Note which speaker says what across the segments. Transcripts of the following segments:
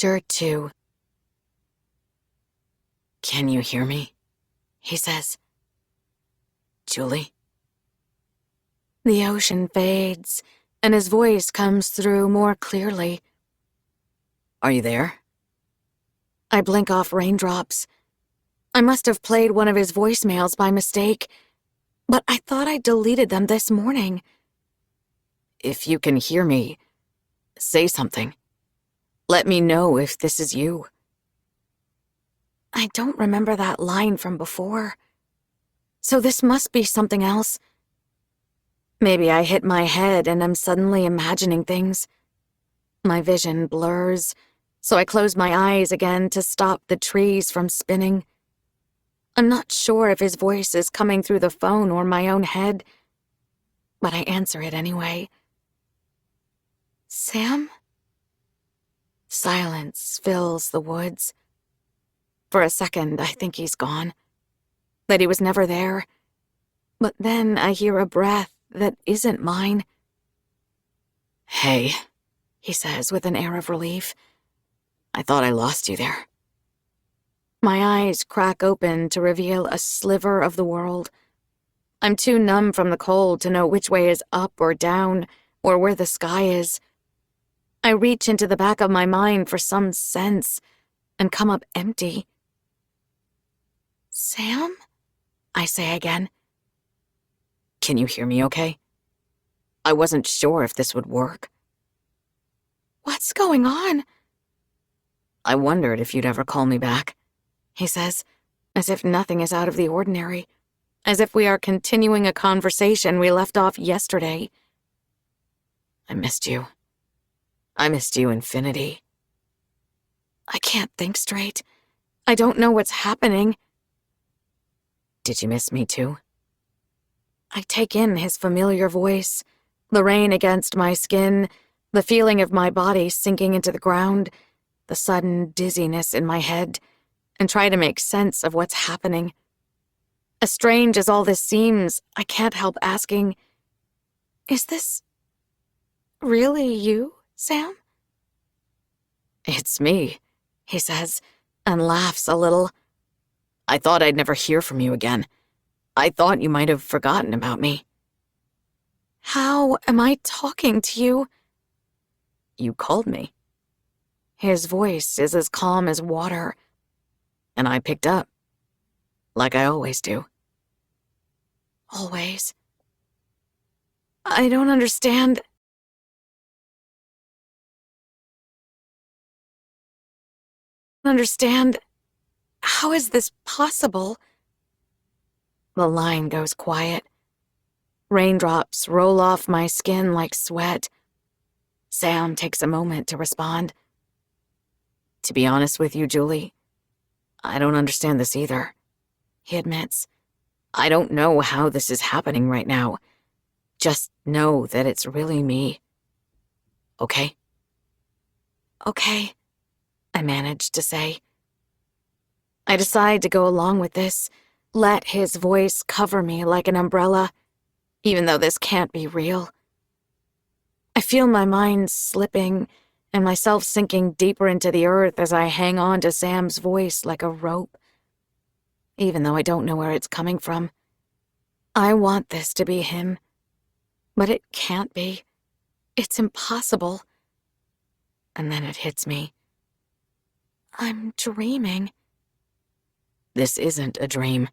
Speaker 1: Chapter 2. "Can you hear me?" he says. "Julie?" The ocean fades, and his voice comes through more clearly. "Are you there?" I blink off raindrops. I must have played one of his voicemails by mistake, but I thought I deleted them this morning. "If you can hear me, say something. Let me know if this is you." I don't remember that line from before. So this must be something else. Maybe I hit my head and I'm suddenly imagining things. My vision blurs, so I close my eyes again to stop the trees from spinning. I'm not sure if his voice is coming through the phone or my own head, but I answer it anyway. "Sam?" Silence fills the woods. For a second, I think he's gone, that he was never there. But then I hear a breath that isn't mine. "Hey," he says with an air of relief. "I thought I lost you there." My eyes crack open to reveal a sliver of the world. I'm too numb from the cold to know which way is up or down, or where the sky is. I reach into the back of my mind for some sense, and come up empty. "Sam?" I say again. "Can you hear me okay? I wasn't sure if this would work." "What's going on?" "I wondered if you'd ever call me back," he says, as if nothing is out of the ordinary, as if we are continuing a conversation we left off yesterday. "I missed you. I missed you infinity." I can't think straight. I don't know what's happening. "Did you miss me too?" I take in his familiar voice, the rain against my skin, the feeling of my body sinking into the ground, the sudden dizziness in my head, and try to make sense of what's happening. As strange as all this seems, I can't help asking, "Is this really you, Sam?" "It's me," he says, and laughs a little. "I thought I'd never hear from you again. I thought you might have forgotten about me." "How am I talking to you?" "You called me." His voice is as calm as water, and I picked up, like I always do. Always. I don't understand. How is this possible? The line goes quiet. Raindrops roll off my skin like sweat. Sam takes a moment to respond. "To be honest with you, Julie, I don't understand this either," he admits. "I don't know how this is happening right now. Just know that it's really me. Okay?" "Okay," I manage to say. I decide to go along with this, let his voice cover me like an umbrella, even though this can't be real. I feel my mind slipping and myself sinking deeper into the earth as I hang on to Sam's voice like a rope, even though I don't know where it's coming from. I want this to be him, but it can't be. It's impossible. And then it hits me. I'm dreaming. "This isn't a dream,"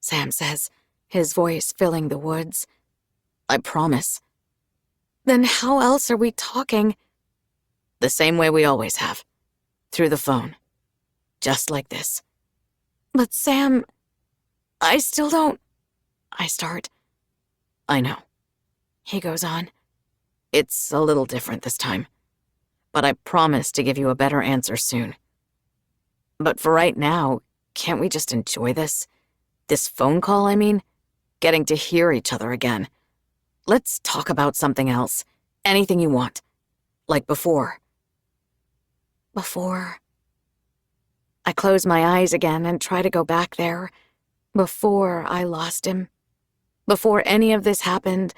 Speaker 1: Sam says, his voice filling the woods. "I promise." "Then how else are we talking?" "The same way we always have. Through the phone. Just like this." "But Sam, I still don't—" I start. "I know," he goes on. "It's a little different this time. But I promise to give you a better answer soon. But for right now, can't we just enjoy this? This phone call, I mean? Getting to hear each other again. Let's talk about something else. Anything you want. Like before." Before. I close my eyes again and try to go back there. Before I lost him. Before any of this happened.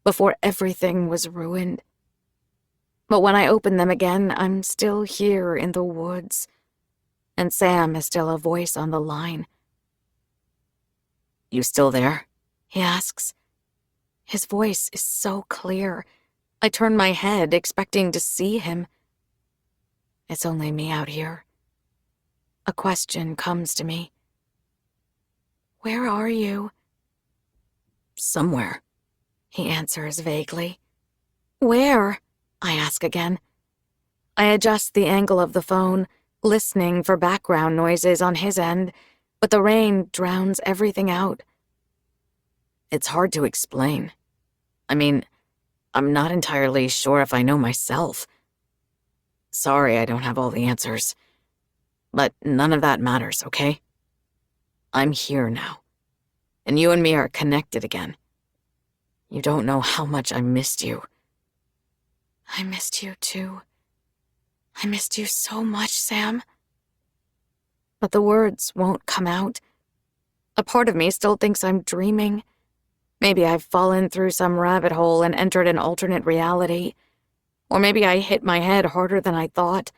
Speaker 1: Before everything was ruined. But when I open them again, I'm still here in the woods, and Sam is still a voice on the line. "You still there?" he asks. His voice is so clear. I turn my head, expecting to see him. It's only me out here. A question comes to me. "Where are you?" "Somewhere," he answers vaguely. "Where?" I ask again. I adjust the angle of the phone, listening for background noises on his end, but the rain drowns everything out. "It's hard to explain. I mean, I'm not entirely sure if I know myself. Sorry I don't have all the answers. But none of that matters, okay? I'm here now, and you and me are connected again. You don't know how much I missed you." "I missed you too. I missed you so much, Sam." But the words won't come out. A part of me still thinks I'm dreaming. Maybe I've fallen through some rabbit hole and entered an alternate reality. Or maybe I hit my head harder than I thought.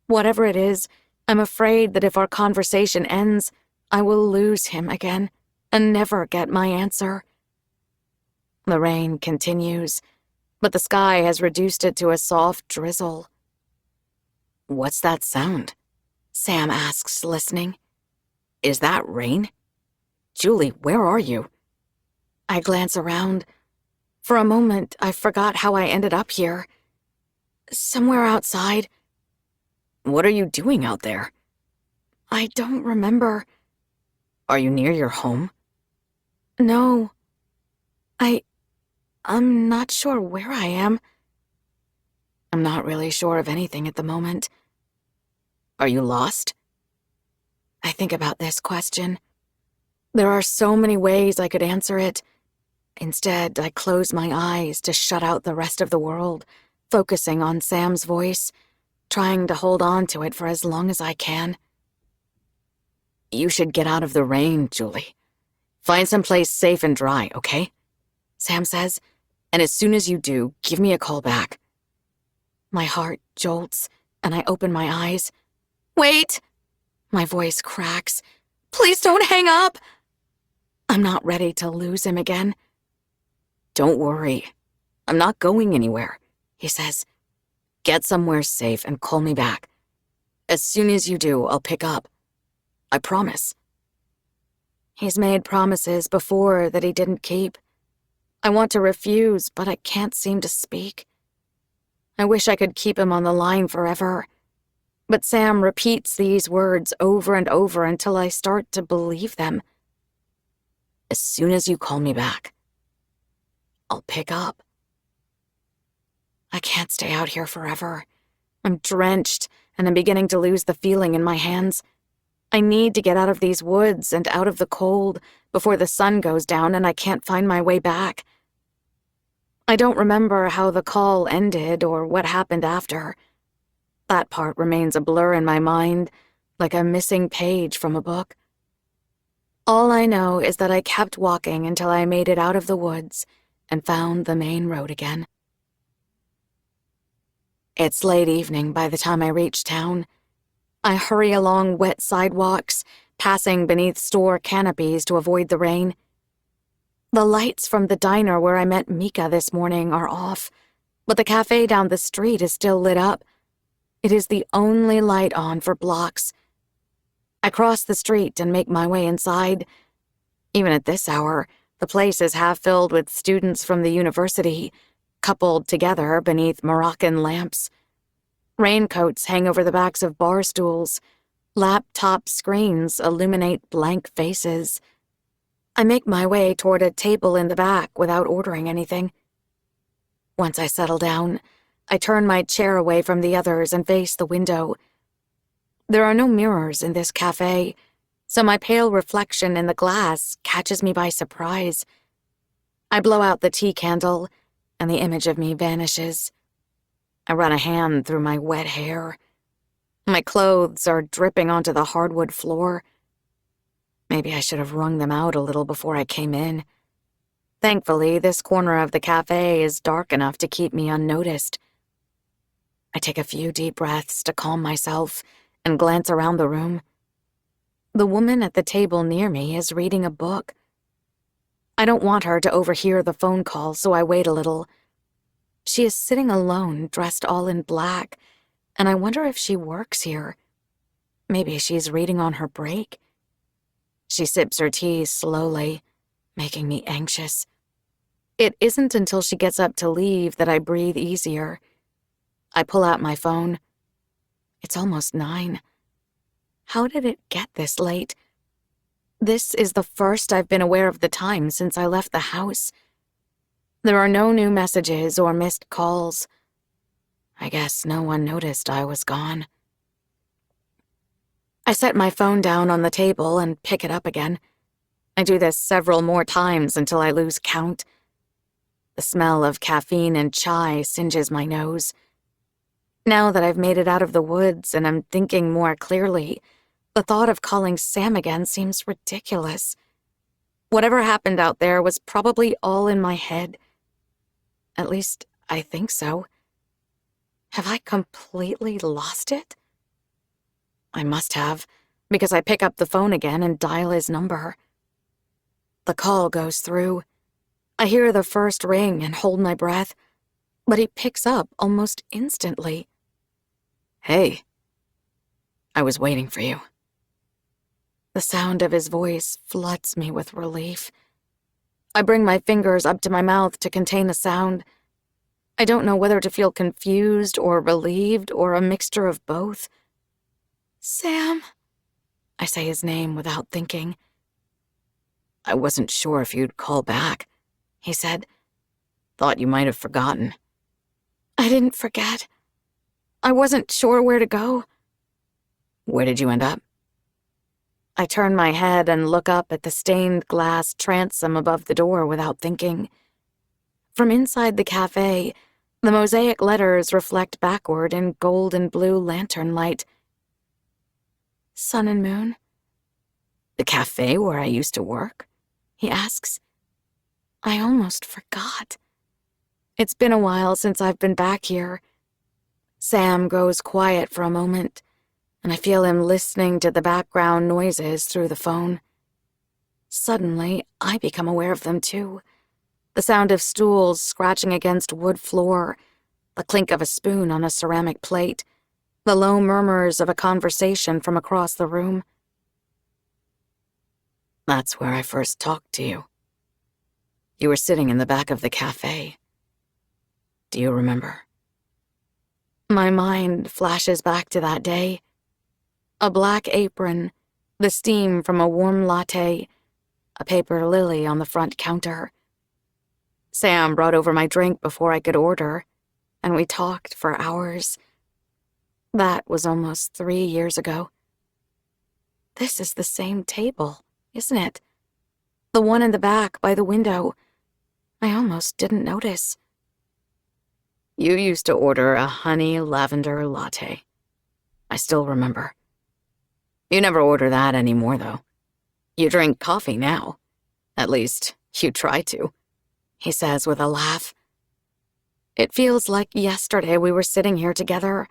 Speaker 1: Whatever it is, I'm afraid that if our conversation ends, I will lose him again and never get my answer. The rain continues, but the sky has reduced it to a soft drizzle. "What's that sound?" Sam asks, listening. "Is that rain? Julie, where are you?" I glance around. For a moment, I forgot how I ended up here. Somewhere outside. "What are you doing out there?" "I don't remember."
Speaker 2: "Are you near your home?"
Speaker 1: "No. I'm not sure where I am." I'm not really sure of anything at the moment.
Speaker 2: "Are you lost?"
Speaker 1: I think about this question. There are so many ways I could answer it. Instead, I close my eyes to shut out the rest of the world, focusing on Sam's voice, trying to hold on to it for as long as I can.
Speaker 2: "You should get out of the rain, Julie. Find someplace safe and dry, okay?" Sam says, "and as soon as you do, give me a call back."
Speaker 1: My heart jolts, and I open my eyes. "Wait!" My voice cracks. "Please don't hang up!" I'm not ready to lose him again.
Speaker 2: "Don't worry. I'm not going anywhere," he says. "Get somewhere safe and call me back. As soon as you do, I'll pick up. I promise."
Speaker 1: He's made promises before that he didn't keep. I want to refuse, but I can't seem to speak. I wish I could keep him on the line forever. But Sam repeats these words over and over until I start to believe them.
Speaker 2: "As soon as you call me back, I'll pick up."
Speaker 1: I can't stay out here forever. I'm drenched, and I'm beginning to lose the feeling in my hands. I need to get out of these woods and out of the cold before the sun goes down and I can't find my way back. I don't remember how the call ended or what happened after. That part remains a blur in my mind, like a missing page from a book. All I know is that I kept walking until I made it out of the woods and found the main road again. It's late evening by the time I reach town. I hurry along wet sidewalks, passing beneath store canopies to avoid the rain. The lights from the diner where I met Mika this morning are off, but the cafe down the street is still lit up. It is the only light on for blocks. I cross the street and make my way inside. Even at this hour, the place is half filled with students from the university, coupled together beneath Moroccan lamps. Raincoats hang over the backs of bar stools. Laptop screens illuminate blank faces. I make my way toward a table in the back without ordering anything. Once I settle down, I turn my chair away from the others and face the window. There are no mirrors in this cafe, so my pale reflection in the glass catches me by surprise. I blow out the tea candle, and the image of me vanishes. I run a hand through my wet hair. My clothes are dripping onto the hardwood floor. Maybe I should have wrung them out a little before I came in. Thankfully, this corner of the cafe is dark enough to keep me unnoticed. I take a few deep breaths to calm myself and glance around the room. The woman at the table near me is reading a book. I don't want her to overhear the phone call, so I wait a little. She is sitting alone, dressed all in black, and I wonder if she works here. Maybe she's reading on her break. She sips her tea slowly, making me anxious. It isn't until she gets up to leave that I breathe easier. I pull out my phone. It's almost 9. How did it get this late? This is the first I've been aware of the time since I left the house. There are no new messages or missed calls. I guess no one noticed I was gone. I set my phone down on the table and pick it up again. I do this several more times until I lose count. The smell of caffeine and chai singes my nose. Now that I've made it out of the woods and I'm thinking more clearly, the thought of calling Sam again seems ridiculous. Whatever happened out there was probably all in my head. At least, I think so. Have I completely lost it? I must have, because I pick up the phone again and dial his number. The call goes through. I hear the first ring and hold my breath, but he picks up almost instantly.
Speaker 2: Hey, I was waiting for you.
Speaker 1: The sound of his voice floods me with relief. I bring my fingers up to my mouth to contain a sound. I don't know whether to feel confused or relieved or a mixture of both. Sam. I say his name without thinking.
Speaker 2: I wasn't sure if you'd call back, he said. Thought you might have forgotten.
Speaker 1: I didn't forget. I wasn't sure where to go.
Speaker 2: Where did you end up?
Speaker 1: I turn my head and look up at the stained glass transom above the door without thinking. From inside the cafe, the mosaic letters reflect backward in gold and blue lantern light. Sun and Moon?
Speaker 2: The cafe where I used to work?
Speaker 1: He asks. I almost forgot. It's been a while since I've been back here. Sam goes quiet for a moment, and I feel him listening to the background noises through the phone. Suddenly, I become aware of them too. The sound of stools scratching against wood floor, the clink of a spoon on a ceramic plate, the low murmurs of a conversation from across the room.
Speaker 2: That's where I first talked to you. You were sitting in the back of the cafe. Do you remember?
Speaker 1: My mind flashes back to that day. A black apron, the steam from a warm latte, a paper lily on the front counter. Sam brought over my drink before I could order, and we talked for hours. That was almost 3 years ago. This is the same table, isn't it? The one in the back by the window. I almost didn't notice.
Speaker 2: You used to order a honey lavender latte. I still remember. You never order that anymore, though. You drink coffee now. At least, you try to, he says with a laugh. It feels like yesterday we were sitting here together,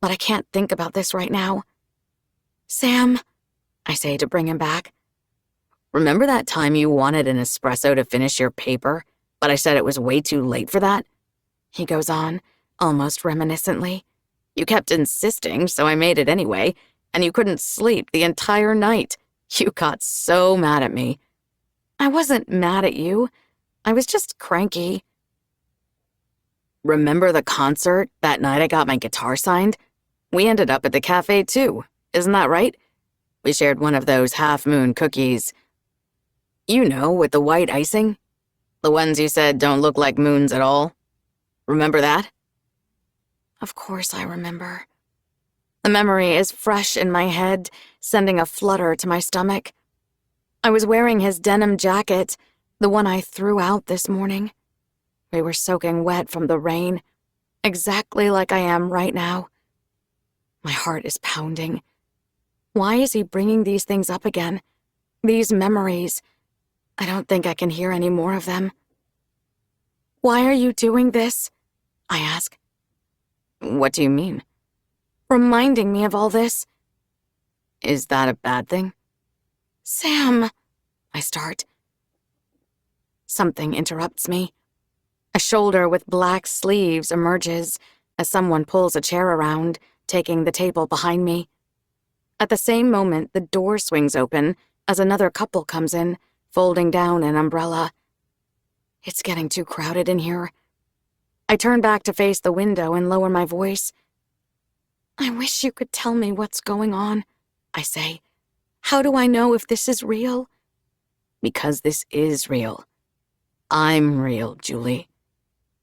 Speaker 2: but I can't think about this right now. Sam, I say to bring him back. Remember that time you wanted an espresso to finish your paper, but I said it was way too late for that?
Speaker 1: He goes on, almost reminiscently.
Speaker 2: You kept insisting, so I made it anyway, and you couldn't sleep the entire night. You got so mad at me.
Speaker 1: I wasn't mad at you. I was just cranky.
Speaker 2: Remember the concert that night I got my guitar signed? We ended up at the cafe too, isn't that right? We shared one of those half-moon cookies. You know, with the white icing? The ones you said don't look like moons at all. Remember that?
Speaker 1: Of course I remember. The memory is fresh in my head, sending a flutter to my stomach. I was wearing his denim jacket, the one I threw out this morning. We were soaking wet from the rain, exactly like I am right now. My heart is pounding. Why is he bringing these things up again? These memories. I don't think I can hear any more of them. Why are you doing this? I ask.
Speaker 2: What do you mean?
Speaker 1: Reminding me of all this.
Speaker 2: Is that a bad thing?
Speaker 1: Sam, I start. Something interrupts me. A shoulder with black sleeves emerges as someone pulls a chair around, taking the table behind me. At the same moment, the door swings open as another couple comes in, folding down an umbrella. It's getting too crowded in here. I turn back to face the window and lower my voice. I wish you could tell me what's going on, I say. How do I know if this is real?
Speaker 2: Because this is real. I'm real, Julie.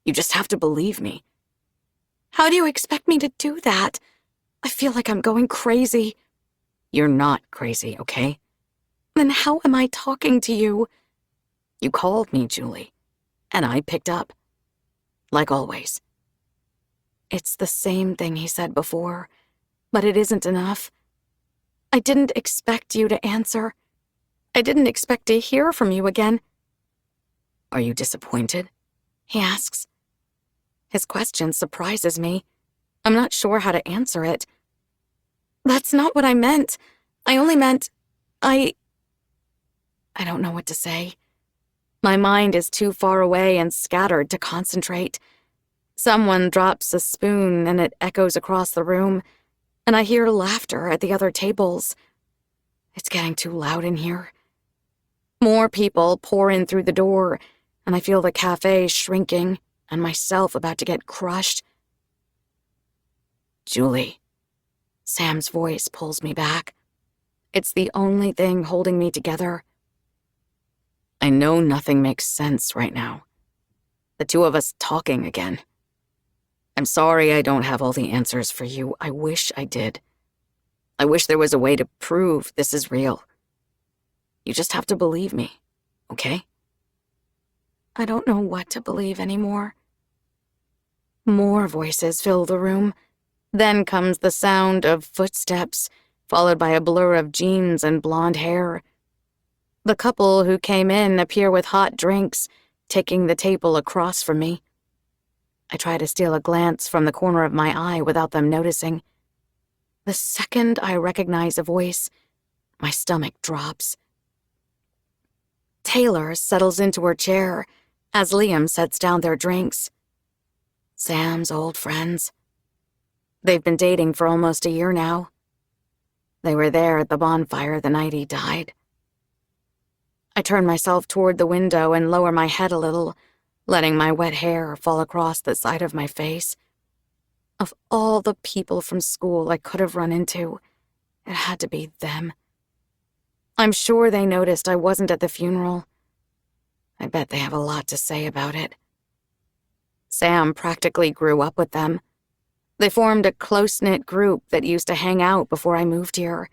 Speaker 2: You just have to believe me.
Speaker 1: How do you expect me to do that? I feel like I'm going crazy.
Speaker 2: You're not crazy, okay?
Speaker 1: Then how am I talking to you?
Speaker 2: You called me, Julie, and I picked up. Like always.
Speaker 1: It's the same thing he said before, but it isn't enough. I didn't expect you to answer. I didn't expect to hear from you again.
Speaker 2: Are you disappointed?
Speaker 1: He asks. His question surprises me. I'm not sure how to answer it. That's not what I meant. I only meant, I don't know what to say. My mind is too far away and scattered to concentrate. Someone drops a spoon and it echoes across the room, and I hear laughter at the other tables. It's getting too loud in here. More people pour in through the door, and I feel the cafe shrinking and myself about to get crushed.
Speaker 2: Julie.
Speaker 1: Sam's voice pulls me back. It's the only thing holding me together.
Speaker 2: I know nothing makes sense right now. The two of us talking again. I'm sorry I don't have all the answers for you. I wish I did. I wish there was a way to prove this is real. You just have to believe me, okay?
Speaker 1: I don't know what to believe anymore. More voices fill the room. Then comes the sound of footsteps, followed by a blur of jeans and blonde hair. The couple who came in appear with hot drinks, taking the table across from me. I try to steal a glance from the corner of my eye without them noticing. The second I recognize a voice, my stomach drops. Taylor settles into her chair as Liam sets down their drinks. Sam's old friends. They've been dating for almost a year now. They were there at the bonfire the night he died. I turn myself toward the window and lower my head a little, letting my wet hair fall across the side of my face. Of all the people from school I could have run into, it had to be them. I'm sure they noticed I wasn't at the funeral. I bet they have a lot to say about it. Sam practically grew up with them. They formed a close-knit group that used to hang out before I moved here.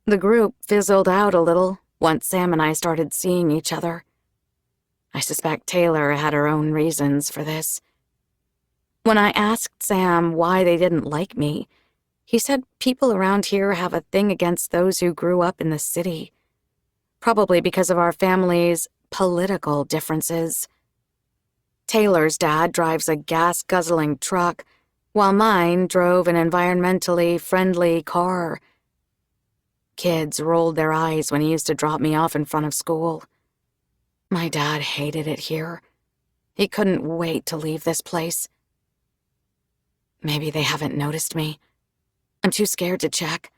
Speaker 1: The group fizzled out a little once Sam and I started seeing each other. I suspect Taylor had her own reasons for this. When I asked Sam why they didn't like me, he said people around here have a thing against those who grew up in the city. Probably because of our family's political differences. Taylor's dad drives a gas-guzzling truck, while mine drove an environmentally friendly car. Kids rolled their eyes when he used to drop me off in front of school. My dad hated it here. He couldn't wait to leave this place. Maybe they haven't noticed me. I'm too scared to check.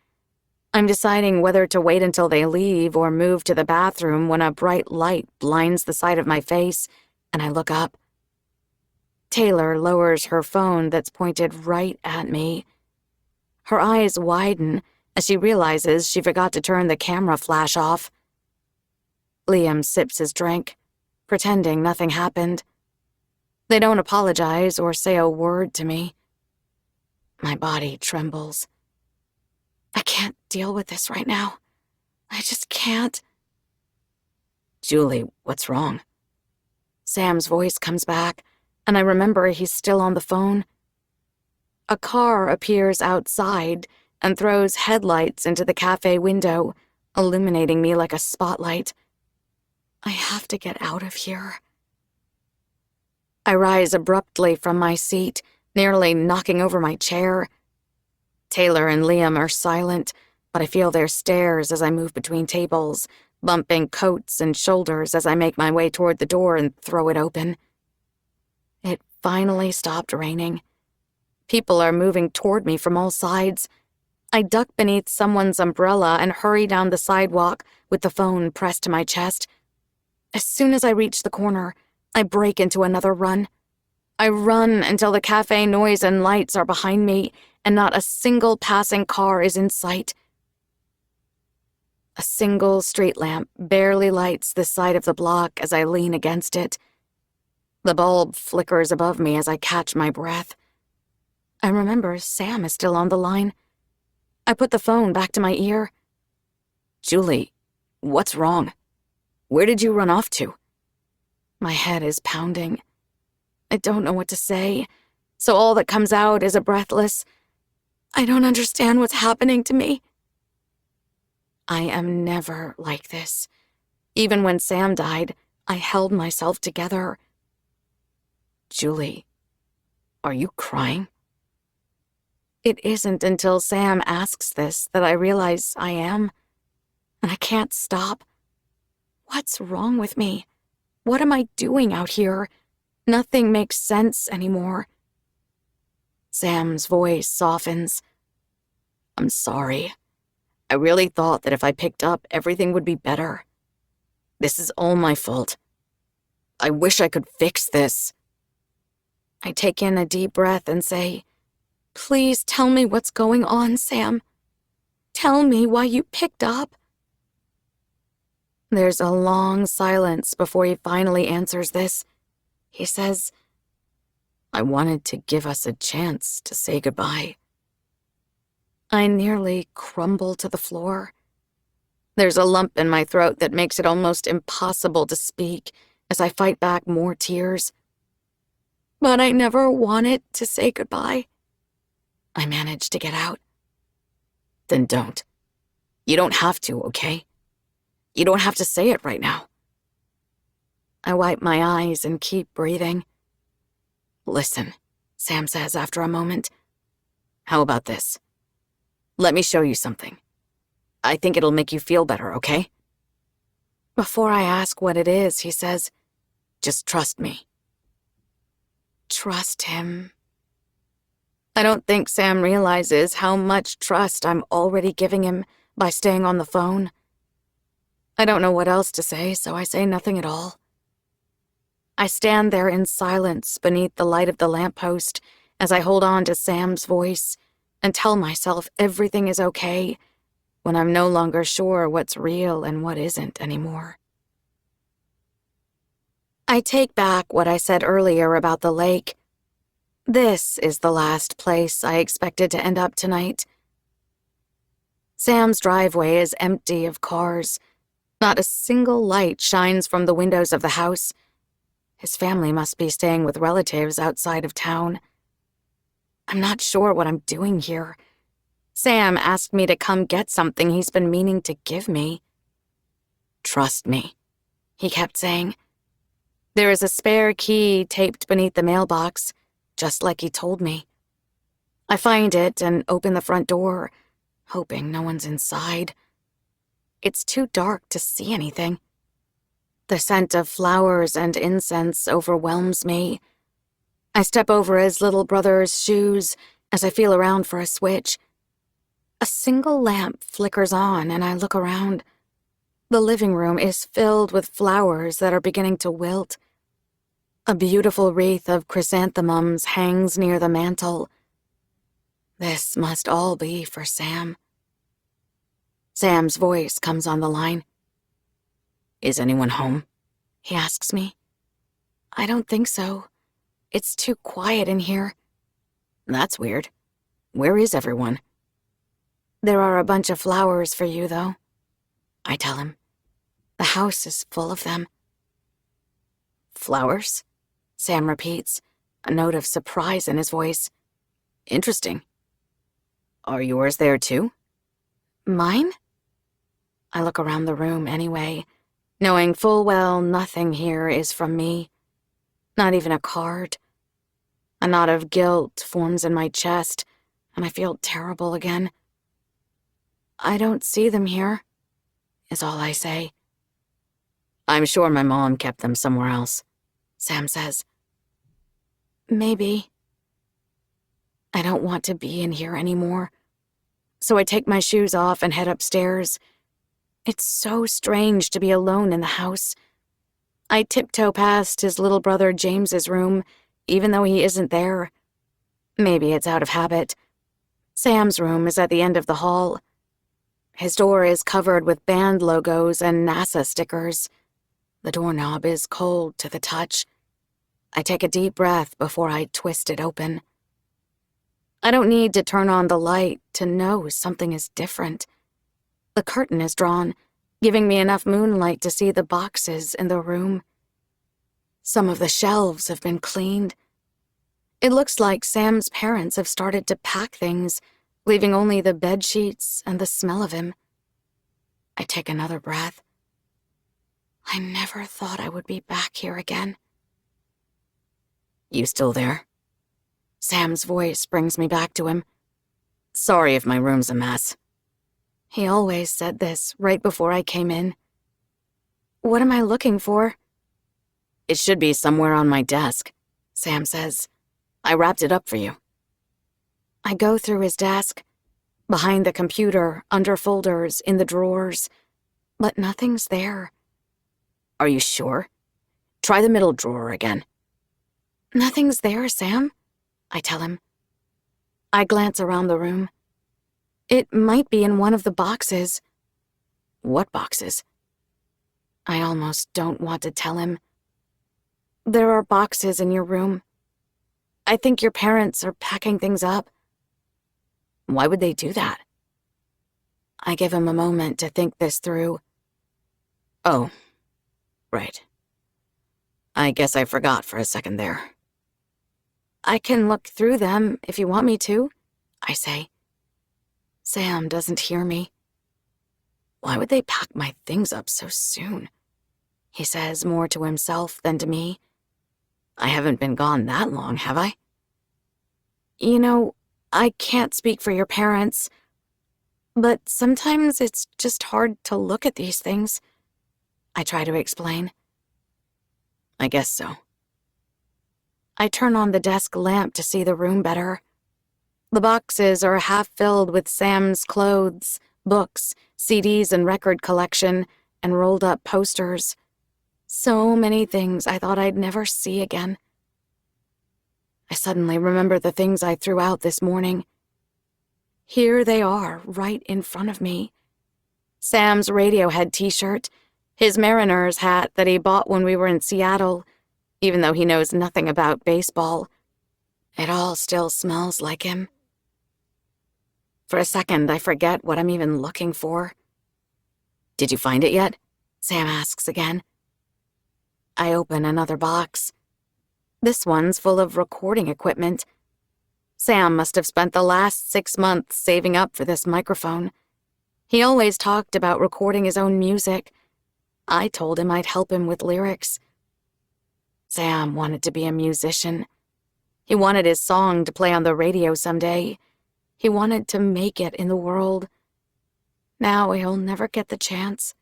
Speaker 1: I'm deciding whether to wait until they leave or move to the bathroom when a bright light blinds the side of my face, and I look up. Taylor lowers her phone that's pointed right at me. Her eyes widen as she realizes she forgot to turn the camera flash off. Liam sips his drink, pretending nothing happened. They don't apologize or say a word to me. My body trembles. I can't deal with this right now. I just can't.
Speaker 2: Julie, what's wrong?
Speaker 1: Sam's voice comes back, and I remember he's still on the phone. A car appears outside and throws headlights into the cafe window, illuminating me like a spotlight. I have to get out of here. I rise abruptly from my seat,
Speaker 2: nearly knocking over my chair. Taylor and Liam are silent, but I feel their stares as I move between tables, bumping coats and shoulders as I make my way toward the door and throw it open. It finally stopped raining. People are moving toward me from all sides. I duck beneath someone's umbrella and hurry down the sidewalk with the phone pressed to my chest. As soon as I reach the corner, I break into another run. I run until the cafe noise and lights are behind me and not a single passing car is in sight. A single street lamp barely lights the side of the block as I lean against it. The bulb flickers above me as I catch my breath. I remember Sam is still on the line. I put the phone back to my ear. "Julie, what's wrong? Where did you run off to?" My head is pounding. I don't know what to say, so all that comes out is a breathless, "I don't understand what's happening to me." I am never like this. Even when Sam died, I held myself together. "Julie, are you crying?" It isn't until Sam asks this that I realize I am, and I can't stop. What's wrong with me? What am I doing out here? Nothing makes sense anymore. Sam's voice softens. "I'm sorry. I really thought that if I picked up, everything would be better. This is all my fault. I wish I could fix this." I take in a deep breath and say, "Please tell me what's going on, Sam. Tell me why you picked up." There's a long silence before he finally answers this. He says, "I wanted to give us a chance to say goodbye." I nearly crumble to the floor. There's a lump in my throat that makes it almost impossible to speak as I fight back more tears. "But I never wanted to say goodbye," I manage to get out. "Then don't. You don't have to, okay? You don't have to say it right now." I wipe my eyes and keep breathing. "Listen," Sam says after a moment. "How about this? Let me show you something. I think it'll make you feel better, okay?" Before I ask what it is, he says, "Just trust me." Trust him. I don't think Sam realizes how much trust I'm already giving him by staying on the phone. I don't know what else to say, so I say nothing at all. I stand there in silence beneath the light of the lamppost as I hold on to Sam's voice and tell myself everything is okay when I'm no longer sure what's real and what isn't anymore. I take back what I said earlier about the lake. This is the last place I expected to end up tonight. Sam's driveway is empty of cars. Not a single light shines from the windows of the house. His family must be staying with relatives outside of town. I'm not sure what I'm doing here. Sam asked me to come get something he's been meaning to give me. "Trust me," he kept saying. There is a spare key taped beneath the mailbox, just like he told me. I find it and open the front door, hoping no one's inside. It's too dark to see anything. The scent of flowers and incense overwhelms me. I step over his little brother's shoes as I feel around for a switch. A single lamp flickers on and I look around. The living room is filled with flowers that are beginning to wilt. A beautiful wreath of chrysanthemums hangs near the mantel. This must all be for Sam. Sam's voice comes on the line. "Is anyone home?" he asks me. "I don't think so. It's too quiet in here." "That's weird. Where is everyone?" "There are a bunch of flowers for you, though," I tell him. "The house is full of them." "Flowers?" Sam repeats, a note of surprise in his voice. "Interesting. Are yours there too?" "Mine?" I look around the room anyway, knowing full well nothing here is from me. Not even a card.
Speaker 1: A knot of guilt forms in my chest, and I feel terrible again. I don't see them here, is all I say.
Speaker 2: I'm sure my mom kept them somewhere else, Sam says.
Speaker 1: Maybe. I don't want to be in here anymore, so I take my shoes off and head upstairs. It's so strange to be alone in the house. I tiptoe past his little brother James's room, even though he isn't there. Maybe it's out of habit. Sam's room is at the end of the hall. His door is covered with band logos and NASA stickers. The doorknob is cold to the touch. I take a deep breath before I twist it open. I don't need to turn on the light to know something is different. The curtain is drawn, giving me enough moonlight to see the boxes in the room. Some of the shelves have been cleaned. It looks like Sam's parents have started to pack things, leaving only the bed sheets and the smell of him. I take another breath. I never thought I would be back here again.
Speaker 2: You still there? Sam's voice brings me back to him. Sorry if my room's a mess.
Speaker 1: He always said this right before I came in. What am I looking for?
Speaker 2: It should be somewhere on my desk, Sam says. I wrapped it up for you.
Speaker 1: I go through his desk, behind the computer, under folders, in the drawers, but nothing's there.
Speaker 2: Are you sure? Try the middle drawer again.
Speaker 1: Nothing's there, Sam, I tell him. I glance around the room. It might be in one of the boxes.
Speaker 2: What boxes?
Speaker 1: I almost don't want to tell him. There are boxes in your room. I think your parents are packing things up.
Speaker 2: Why would they do that?
Speaker 1: I give him a moment to think this through.
Speaker 2: Oh, right. I guess I forgot for a second there.
Speaker 1: I can look through them if you want me to, I say. Sam doesn't hear me.
Speaker 2: Why would they pack my things up so soon?
Speaker 1: He says, more to himself than to me.
Speaker 2: I haven't been gone that long, have I?
Speaker 1: You know, I can't speak for your parents, but sometimes it's just hard to look at these things. I try to explain.
Speaker 2: I guess so.
Speaker 1: I turn on the desk lamp to see the room better. The boxes are half filled with Sam's clothes, books, CDs and record collection, and rolled up posters. So many things I thought I'd never see again. I suddenly remember the things I threw out this morning. Here they are, right in front of me. Sam's Radiohead t-shirt, his Mariners hat that he bought when we were in Seattle, even though he knows nothing about baseball. It all still smells like him. For a second, I forget what I'm even looking for.
Speaker 2: Did you find it yet?
Speaker 1: Sam asks again. I open another box. This one's full of recording equipment. Sam must have spent the last 6 months saving up for this microphone. He always talked about recording his own music. I told him I'd help him with lyrics. Sam wanted to be a musician. He wanted his song to play on the radio someday. He wanted to make it in the world. Now he'll never get the chance.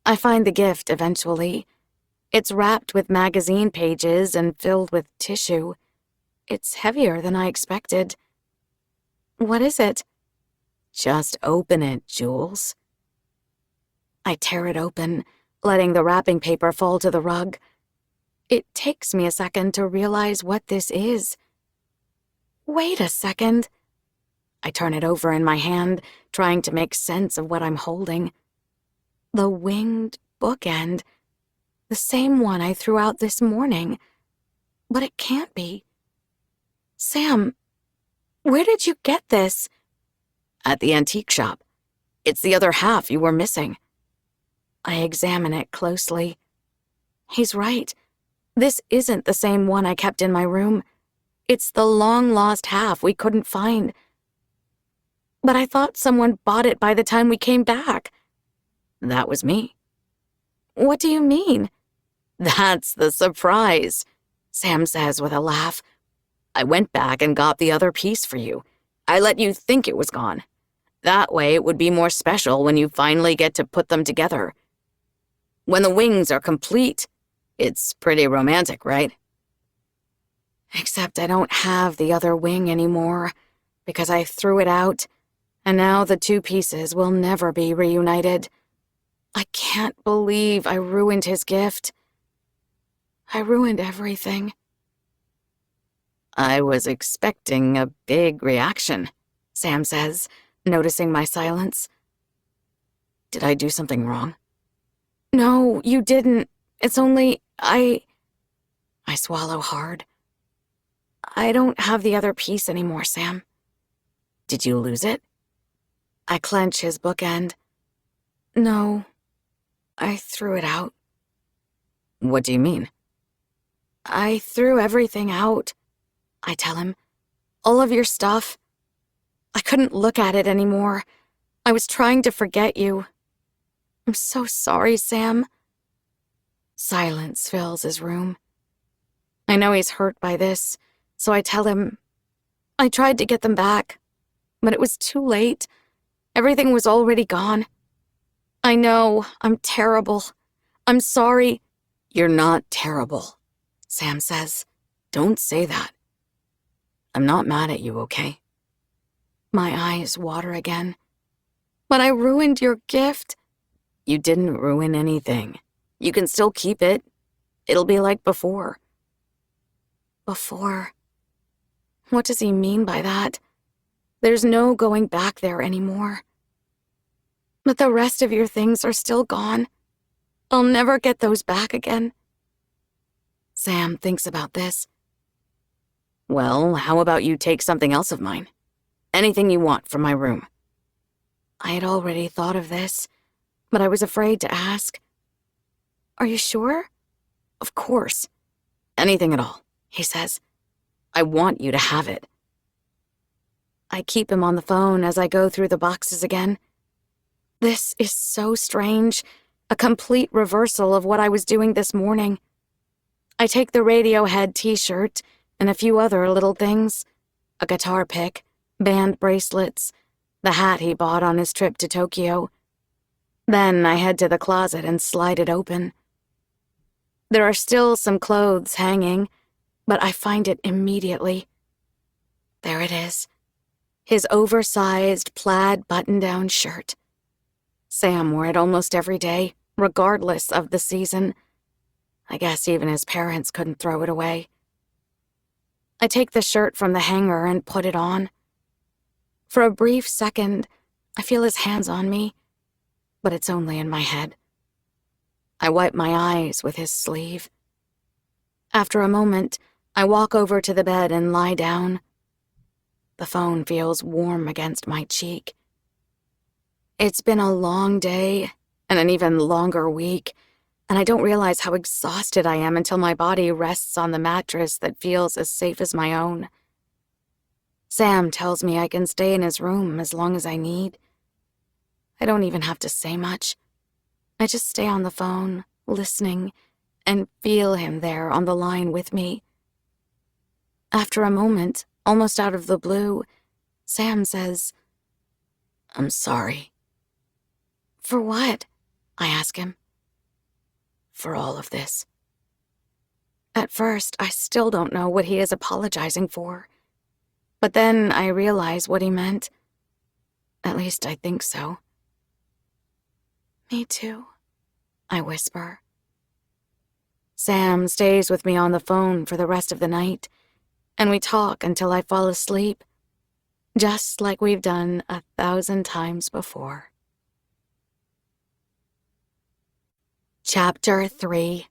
Speaker 1: I find the gift eventually. It's wrapped with magazine pages and filled with tissue. It's heavier than I expected. What is it?
Speaker 2: Just open it, Jules.
Speaker 1: I tear it open, letting the wrapping paper fall to the rug. It takes me a second to realize what this is. Wait a second. I turn it over in my hand, trying to make sense of what I'm holding. The winged bookend. The same one I threw out this morning. But it can't be. Sam, where did you get this?
Speaker 2: At the antique shop. It's the other half you were missing.
Speaker 1: I examine it closely. He's right. This isn't the same one I kept in my room. It's the long-lost half we couldn't find. But I thought someone bought it by the time we came back.
Speaker 2: That was me.
Speaker 1: What do you mean?
Speaker 2: That's the surprise. Sam says with a laugh. I went back and got the other piece for you. I let you think it was gone. That way it would be more special when you finally get to put them together. When the wings are complete, it's pretty romantic, right?
Speaker 1: Except I don't have the other wing anymore, because I threw it out, and now the two pieces will never be reunited. I can't believe I ruined his gift. I ruined everything.
Speaker 2: I was expecting a big reaction, Sam says, noticing my silence. Did I do something wrong?
Speaker 1: No, you didn't. It's only I swallow hard. I don't have the other piece anymore, Sam.
Speaker 2: Did you lose it?
Speaker 1: I clench his bookend. No, I threw it out.
Speaker 2: What do you mean?
Speaker 1: I threw everything out, I tell him. All of your stuff. I couldn't look at it anymore. I was trying to forget you. I'm so sorry, Sam. Silence fills his room. I know he's hurt by this, so I tell him, I tried to get them back, but it was too late. Everything was already gone. I know, I'm terrible. I'm sorry.
Speaker 2: You're not terrible, Sam says. Don't say that. I'm not mad at you, okay?
Speaker 1: My eyes water again. But I ruined your gift.
Speaker 2: You didn't ruin anything. You can still keep it. It'll be like before.
Speaker 1: Before? What does he mean by that? There's no going back there anymore. But the rest of your things are still gone. I'll never get those back again. Sam thinks about this.
Speaker 2: Well, how about you take something else of mine? Anything you want from my room.
Speaker 1: I had already thought of this, but I was afraid to ask. Are you sure?
Speaker 2: Of course. Anything at all, he says. I want you to have it.
Speaker 1: I keep him on the phone as I go through the boxes again. This is so strange, a complete reversal of what I was doing this morning. I take the Radiohead t-shirt and a few other little things, a guitar pick, band bracelets, the hat he bought on his trip to Tokyo. Then I head to the closet and slide it open. There are still some clothes hanging, but I find it immediately. There it is. His oversized plaid button-down shirt. Sam wore it almost every day, regardless of the season. I guess even his parents couldn't throw it away. I take the shirt from the hanger and put it on. For a brief second, I feel his hands on me, but it's only in my head. I wipe my eyes with his sleeve. After a moment, I walk over to the bed and lie down. The phone feels warm against my cheek. It's been a long day and an even longer week, and I don't realize how exhausted I am until my body rests on the mattress that feels as safe as my own. Sam tells me I can stay in his room as long as I need. I don't even have to say much. I just stay on the phone, listening, and feel him there on the line with me. After a moment, almost out of the blue, Sam says, "I'm sorry." For what? I ask him. For all of this. At first, I still don't know what he is apologizing for. But then I realize what he meant. At least I think so. Me too, I whisper. Sam stays with me on the phone for the rest of the night, and we talk until I fall asleep, just like we've done 1,000 times before. Chapter 3.